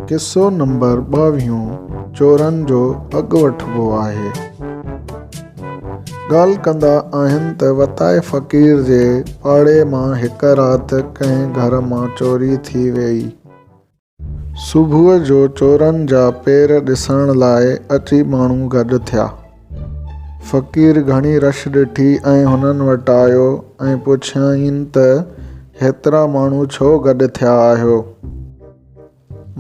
किस्सो number 22 चोरन जो अघु वठिबो आहे। ॻाल्हि कंदा आहिनि त वताये फ़क़ीर जे पाड़े मां हिक राति कंहिं घर मां चोरी थी वई। सुबुह जो चोरनि जा पेर ॾिसण लाइ अची माण्हू गॾु थिया। फ़क़ीर घणी रश ॾिठी ऐं हुननि वटि आयो ऐं पुछियईं त हेतिरा माण्हू छो गॾु थिया आहियो।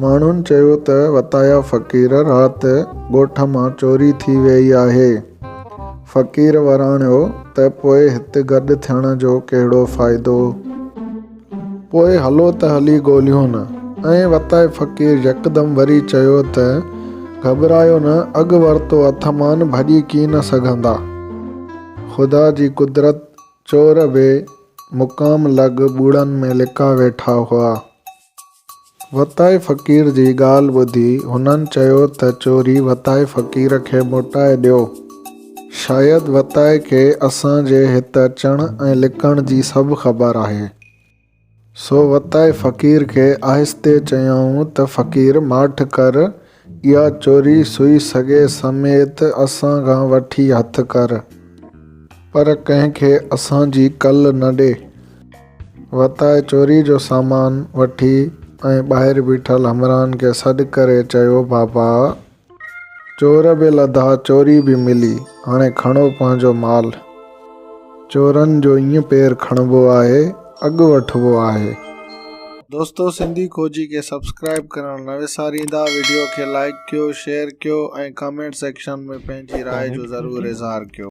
माण्हुनि चयो त वताया फ़क़ीर राति ॻोठ मां चोरी थी वई आहे। फ़क़ीर वराणियो त पोइ हिते गॾु थियण जो कहिड़ो फ़ाइदो। पोइ हलो त हली ॻोल्हियूं न। ऐं वताये फ़क़ीर यकदमि वरी चयो त घबरायो न, अघु वरितो अथमान भॼी की न सघंदा। ख़ुदा जी कुदरत, चोर बि मुक़ाम लॻ ॿूड़नि में लिका वेठा हुआ। वताये फ़क़ीर जी ॻाल्हि ॿुधी हुननि चयो त चोरी वताये फ़क़ीर खे मोटाए ॾियो। शायदि वताये खे असांजे हिते अचण ऐं लिकण जी सभु ख़बर आहे। सो वताये फ़क़ीर खे आहिस्ते चयऊं त फ़क़ीर माठि कर, इहा चोरी सुई सॻे समेत असां खां वठी हथु कर, पर कंहिंखे असांजी कल न ॾे। वताये चोरी जो सामान वठी ऐं ॿाहिरि बीठल हमराहनि खे सॾु करे चयो, बाबा चोर बि लधा, चोरी बि मिली, हाणे खणो पंहिंजो माल। चोरनि जो ईअं पेर खणिबो आहे, अघु वठिबो आहे। दोस्तो, सिंधी खोजी खे सब्सक्राइब करणु न विसारींदा। वीडियो खे लाइक कयो, शेयर कयो ऐं कमेंट सेक्शन में पंहिंजी राय जो ज़रूरु इज़हार कयो।